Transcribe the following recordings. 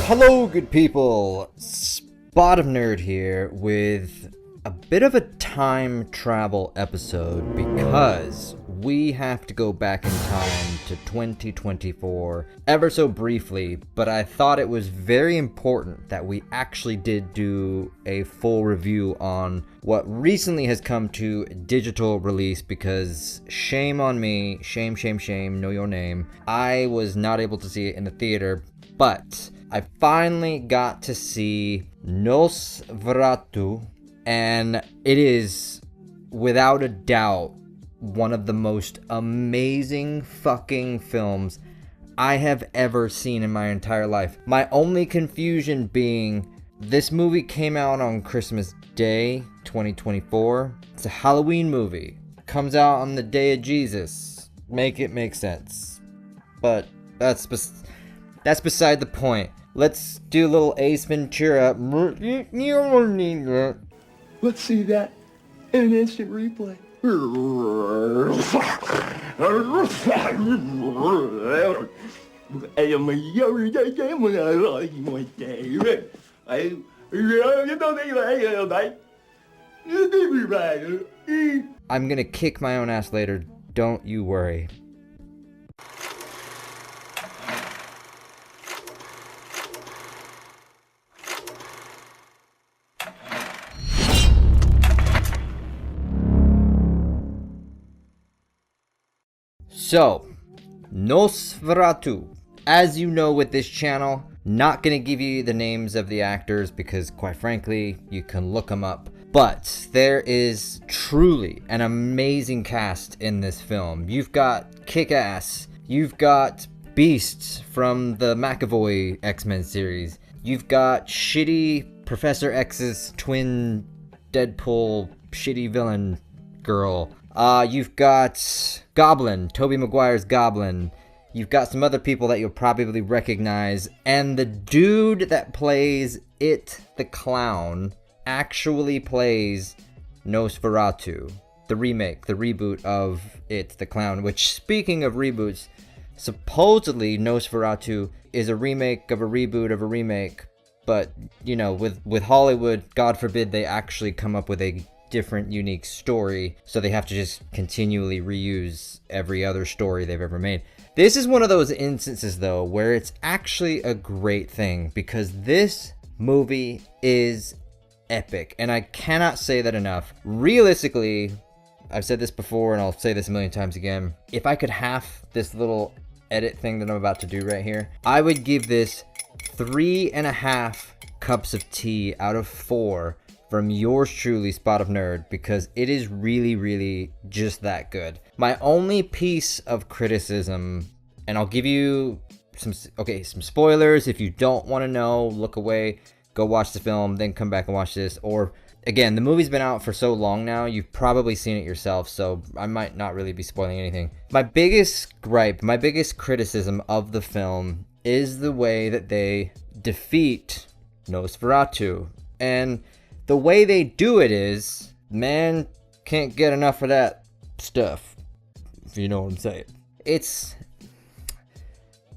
Hello, good people. Spot of Nerd here with a bit of a time travel episode because we have to go back in time to 2024 ever so briefly, but I thought it was very important that we actually did do a full review on what recently has come to digital release because shame on me, shame, know your name. I was not able to see it in the theater, but I finally got to see NOSFERATU, and it is, without a doubt, one of the most amazing fucking films I have ever seen in my entire life. My only confusion being, this movie came out on Christmas Day, 2024. It's a Halloween movie. Comes out on the day of Jesus. Make it make sense. But that's beside the point. Let's do a little Ace Ventura. Let's see that in an instant replay. I'm gonna kick my own ass later, don't you worry. So, NOSFERATU. As you know with this channel, not gonna give you the names of the actors because quite frankly, you can look them up. But there is truly an amazing cast in this film. You've got Kick-Ass, you've got Beasts from the McAvoy X-Men series, you've got shitty Professor X's twin Deadpool shitty villain girl. You've got Goblin, Tobey Maguire's Goblin. You've got some other people that you'll probably recognize. And the dude that plays It the Clown actually plays NOSFERATU. The remake, the reboot of It the Clown. Which, speaking of reboots, supposedly NOSFERATU is a remake of a reboot of a remake. But, you know, with Hollywood, God forbid they actually come up with a different unique story, so they have to just continually reuse every other story they've ever made. This is one of those instances though where it's actually a great thing because this movie is epic, and I cannot say that enough. Realistically, I've said this before and I'll say this a million times again, if I could half this little edit thing that I'm about to do right here, I would give this 3.5 cups of tea out of 4 from yours truly, Spot of Nerd, because it is really just that good. My only piece of criticism, and I'll give you some spoilers. If you don't want to know, look away, go watch the film, then come back and watch this. Or, again, the movie's been out for so long now, you've probably seen it yourself, so I might not really be spoiling anything. My biggest gripe, my biggest criticism of the film is the way that they defeat NOSFERATU. And the way they do it is, man can't get enough of that stuff, if you know what I'm saying. It's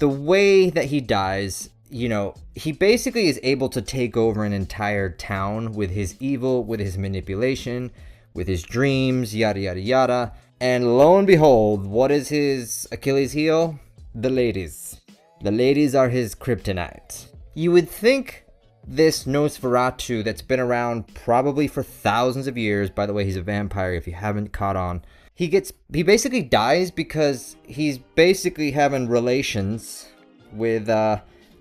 the way that he dies, you know, he basically is able to take over an entire town with his evil, with his manipulation, with his dreams, yada yada yada. And lo and behold, what is his Achilles heel? The ladies. The ladies are his kryptonite. You would think this NOSFERATU that's been around probably for thousands of years, by the way, he's a vampire if you haven't caught on, he basically dies because he's basically having relations with,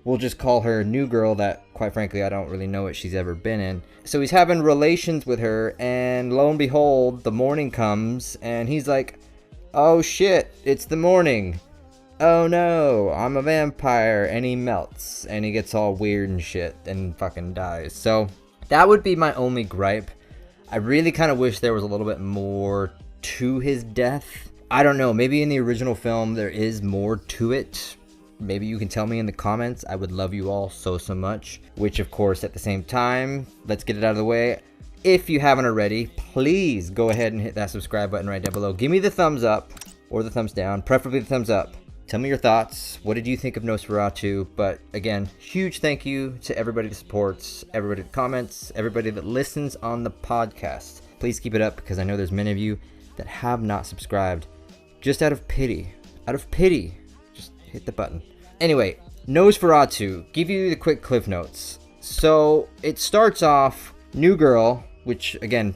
we'll just call her New Girl that, quite frankly, I don't really know what she's ever been in. So he's having relations with her, and lo and behold, the morning comes, and he's like, oh shit, it's the morning. Oh no, I'm a vampire, and he melts, and he gets all weird and shit, and fucking dies. So, that would be my only gripe. I really kind of wish there was a little bit more to his death. I don't know, maybe in the original film there is more to it. Maybe you can tell me in the comments. I would love you all so much. Which, of course, at the same time, let's get it out of the way. If you haven't already, please go ahead and hit that subscribe button right down below. Give me the thumbs up, or the thumbs down, preferably the thumbs up. Tell me your thoughts. What did you think of Nosferatu? But again, huge thank you to everybody that supports, everybody that comments, everybody that listens on the podcast. Please keep it up because I know there's many of you that have not subscribed. Just out of pity. Just hit the button. Anyway, Nosferatu. Give you the quick cliff notes. So it starts off, new girl, which again,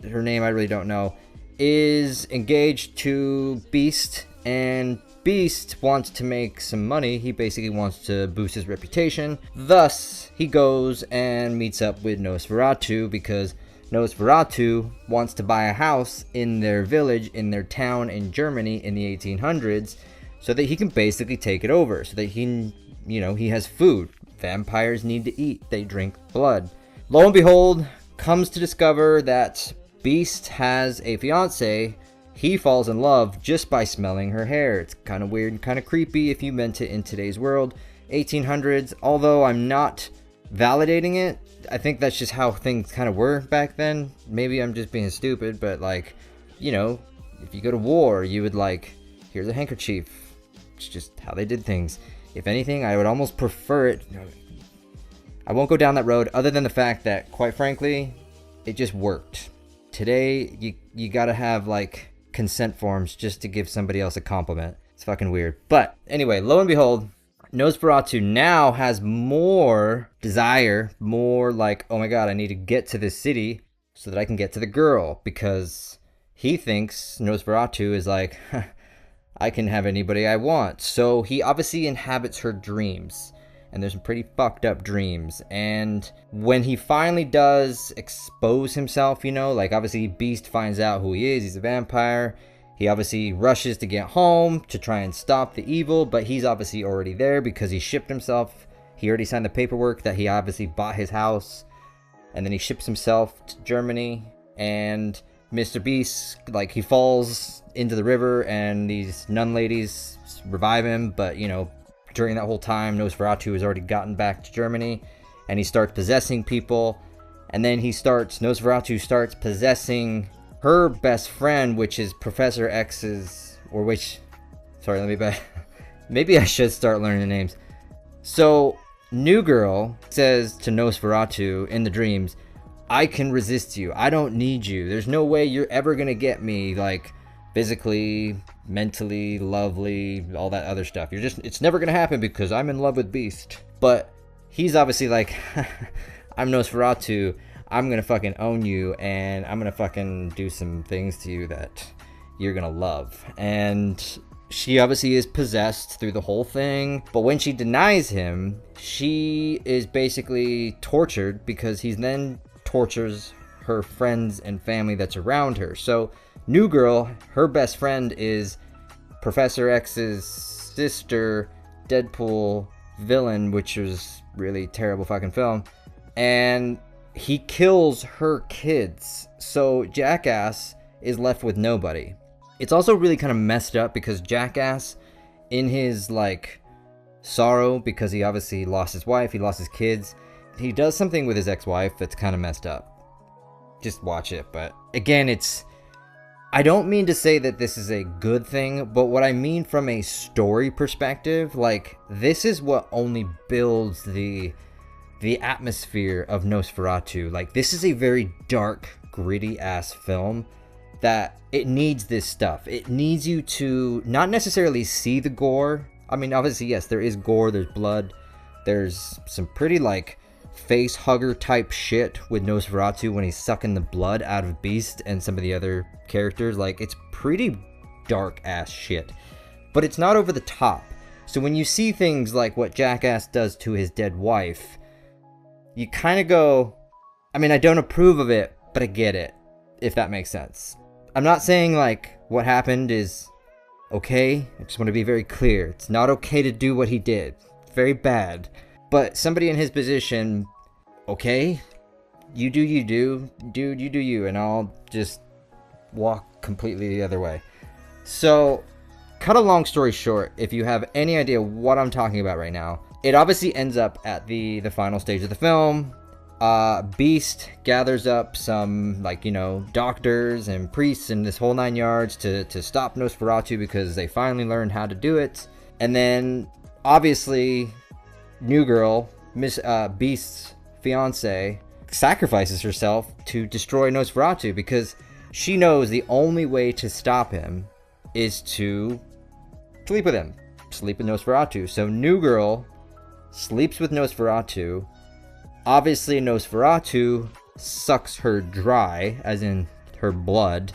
her name I really don't know, is engaged to Beast, and Beast wants to make some money. He basically wants to boost his reputation. Thus, he goes and meets up with Nosferatu because Nosferatu wants to buy a house in their village, in their town in Germany in the 1800s, so that he can basically take it over, so that he, he has food. Vampires need to eat. They drink blood. Lo and behold, comes to discover that Beast has a fiance. He falls in love just by smelling her hair. It's kind of weird and kind of creepy if you meant it in today's world. 1800s, although I'm not validating it. I think that's just how things kind of were back then. Maybe I'm just being stupid, but like, if you go to war, you would like, here's a handkerchief. It's just how they did things. If anything, I would almost prefer it. I won't go down that road other than the fact that, quite frankly, it just worked. Today, you gotta have like consent forms just to give somebody else a compliment. It's fucking weird. But anyway, lo and behold, Nosferatu now has more desire, more like, oh my god, I need to get to this city so that I can get to the girl, because he thinks Nosferatu is like, I can have anybody I want. So he obviously inhabits her dreams, and there's some pretty fucked up dreams. And when he finally does expose himself, like obviously Beast finds out who he is. He's a vampire. He obviously rushes to get home to try and stop the evil, but he's obviously already there because he shipped himself. He already signed the paperwork that he obviously bought his house, and then he ships himself to Germany. And Mr. Beast, like, he falls into the river, and these nun ladies revive him, but during that whole time, Nosferatu has already gotten back to Germany, and he starts possessing people. And then Nosferatu starts possessing her best friend, which is Professor X's, maybe I should start learning the names. So, New Girl says to Nosferatu in the dreams, I can resist you. I don't need you. There's no way you're ever gonna get me, like, physically, mentally, lovely, all that other stuff. It's never gonna happen because I'm in love with Beast. But he's obviously like, I'm Nosferatu, I'm gonna fucking own you, and I'm gonna fucking do some things to you that you're gonna love. And she obviously is possessed through the whole thing, but when she denies him, she is basically tortured because he then tortures her friends and family that's around her. So New Girl, her best friend is Professor X's sister, Deadpool villain, which was really terrible fucking film, and he kills her kids. So Jackass is left with nobody. It's also really kind of messed up because Jackass, in his like sorrow, because he obviously lost his wife, he lost his kids, he does something with his ex-wife that's kind of messed up. Just watch it. But again, I don't mean to say that this is a good thing, but what I mean from a story perspective, like, this is what only builds the atmosphere of Nosferatu. Like, this is a very dark, gritty ass film that it needs this stuff. It needs you to not necessarily see the gore. I mean, obviously, yes, there is gore, there's blood, there's some pretty like face hugger type shit with Nosferatu when he's sucking the blood out of Beast and some of the other characters. Like, it's pretty dark ass shit, but it's not over the top. So when you see things like what Jackass does to his dead wife, you kind of go, I mean, I don't approve of it, but I get it, if that makes sense. I'm not saying like what happened is okay. I just want to be very clear. It's not okay to do what he did. It's very bad. But somebody in his position, okay, you do you, dude, you do you, and I'll just walk completely the other way. So, cut a long story short, if you have any idea what I'm talking about right now, it obviously ends up at the final stage of the film. Beast gathers up some, like, doctors and priests and this whole 9 yards to stop Nosferatu because they finally learned how to do it. And then obviously New Girl, Beast's fiance, sacrifices herself to destroy Nosferatu because she knows the only way to stop him is to sleep with him, sleep with Nosferatu. So New Girl sleeps with Nosferatu. Obviously Nosferatu sucks her dry, as in her blood,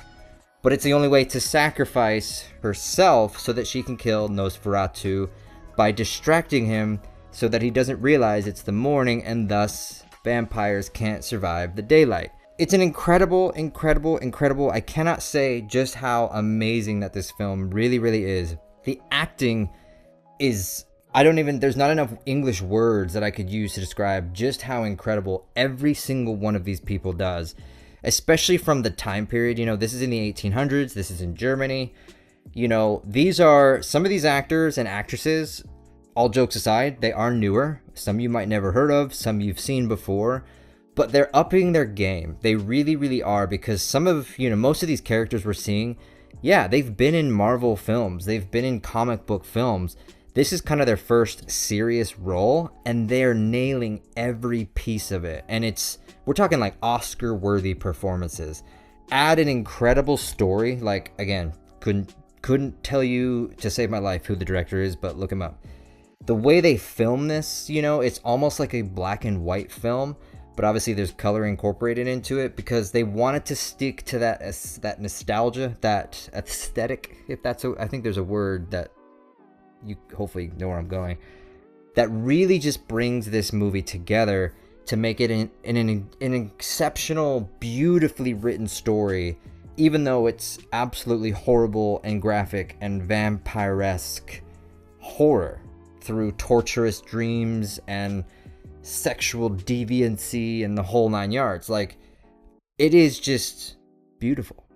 but it's the only way to sacrifice herself so that she can kill Nosferatu by distracting him so that he doesn't realize it's the morning, and thus vampires can't survive the daylight. It's an incredible, I cannot say just how amazing that this film really, really is. The acting is, there's not enough English words that I could use to describe just how incredible every single one of these people does, especially from the time period. You know, this is in the 1800s, this is in Germany. You know, these are some of these actors and actresses, all jokes aside, they are newer. Some you might never heard of, some you've seen before, but they're upping their game. They really, really are, because some of, most of these characters we're seeing, yeah, they've been in Marvel films, they've been in comic book films. This is kind of their first serious role, and they're nailing every piece of it. And we're talking like Oscar-worthy performances. Add an incredible story, like, again, couldn't tell you to save my life who the director is, but look him up. The way they film this, it's almost like a black and white film, but obviously there's color incorporated into it because they wanted to stick to that nostalgia, that aesthetic, I think there's a word that you hopefully know where I'm going, that really just brings this movie together to make it an exceptional, beautifully written story, even though it's absolutely horrible and graphic and vampiresque horror through torturous dreams and sexual deviancy and the whole 9 yards. Like, it is just beautiful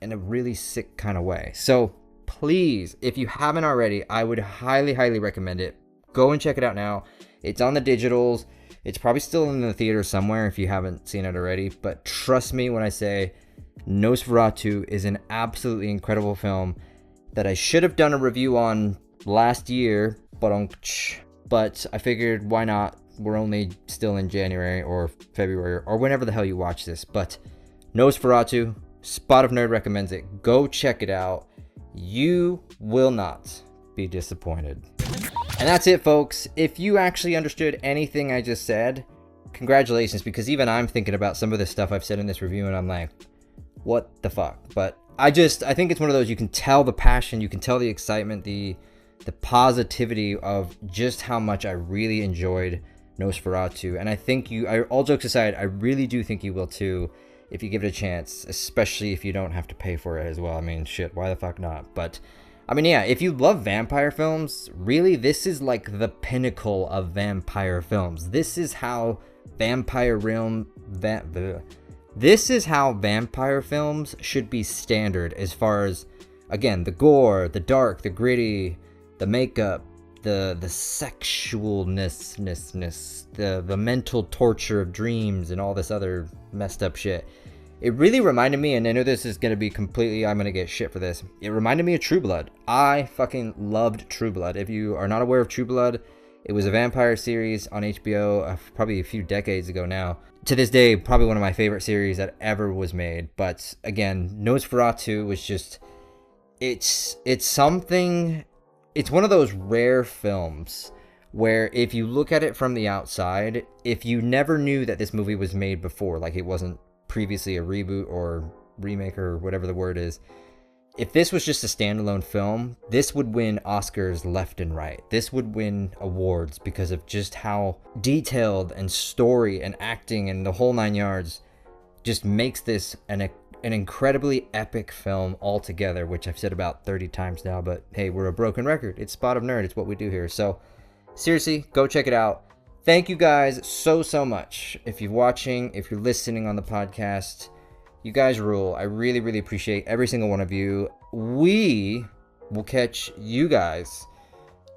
in a really sick kind of way. So please, if you haven't already, I would highly, highly recommend it. Go and check it out now. It's on the digitals. It's probably still in the theater somewhere if you haven't seen it already. But trust me when I say Nosferatu is an absolutely incredible film that I should have done a review on last year, but I figured why not? We're only still in January or February or whenever the hell you watch this. But Nosferatu, Spot of Nerd recommends it. Go check it out. You will not be disappointed. And that's it, folks. If you actually understood anything I just said, congratulations, because even I'm thinking about some of the stuff I've said in this review and I'm like, what the fuck? But I think it's one of those, you can tell the passion, you can tell the excitement, the positivity of just how much I really enjoyed Nosferatu. And I think all jokes aside, I really do think you will too if you give it a chance, especially if you don't have to pay for it as well. I mean, shit, why the fuck not? But I mean, yeah, if you love vampire films, really, this is like the pinnacle of vampire films. This is how vampire films should be standard, as far as, again, the gore, the dark, the gritty, the makeup, the sexualness, the mental torture of dreams and all this other messed up shit. It really reminded me, and I know this is going to be completely, I'm going to get shit for this. It reminded me of True Blood. I fucking loved True Blood. If you are not aware of True Blood, it was a vampire series on HBO probably a few decades ago now. To this day, probably one of my favorite series that ever was made. But again, Nosferatu was just, it's something, it's one of those rare films where if you look at it from the outside, if you never knew that this movie was made before, like it wasn't previously a reboot or remake or whatever the word is, if this was just a standalone film, this would win Oscars left and right. This would win awards because of just how detailed and story and acting and the whole 9 yards just makes this an incredibly epic film altogether, which I've said about 30 times now, but hey, we're a broken record. It's Spot of Nerd. It's what we do here. So seriously, go check it out. Thank you guys so much. If you're watching, if you're listening on the podcast, you guys rule. I really, really appreciate every single one of you. We will catch you guys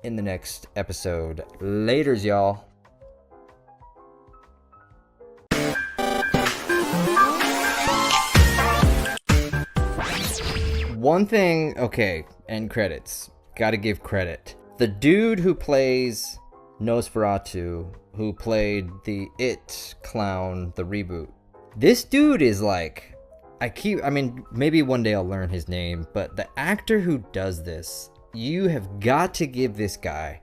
in the next episode. Laters, y'all. One thing, okay, end credits. gotta give credit. The dude who plays Nosferatu, who played the It clown, the reboot, this dude is like, I mean, maybe one day I'll learn his name, but the actor who does this, you have got to give this guy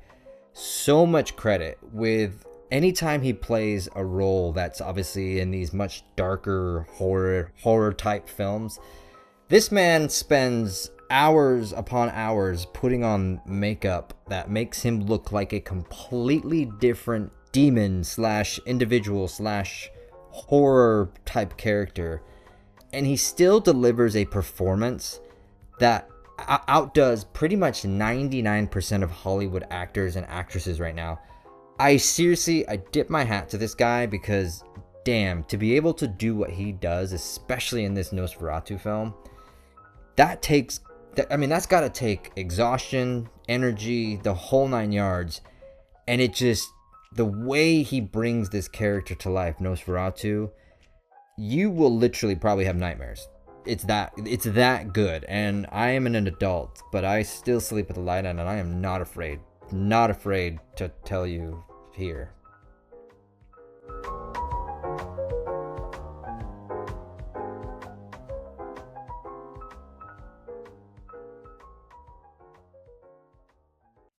so much credit. With anytime he plays a role that's obviously in these much darker horror type films, this man spends hours upon hours putting on makeup that makes him look like a completely different demon slash individual slash horror type character, and he still delivers a performance that outdoes pretty much 99% of Hollywood actors and actresses right now. I dip my hat to this guy, because damn, to be able to do what he does, especially in this Nosferatu film, that's got to take exhaustion, energy, the whole 9 yards. And it just, the way he brings this character to life, Nosferatu, you will literally probably have nightmares. It's that good. And I am an adult, but I still sleep with the light on, and I am not afraid to tell you here.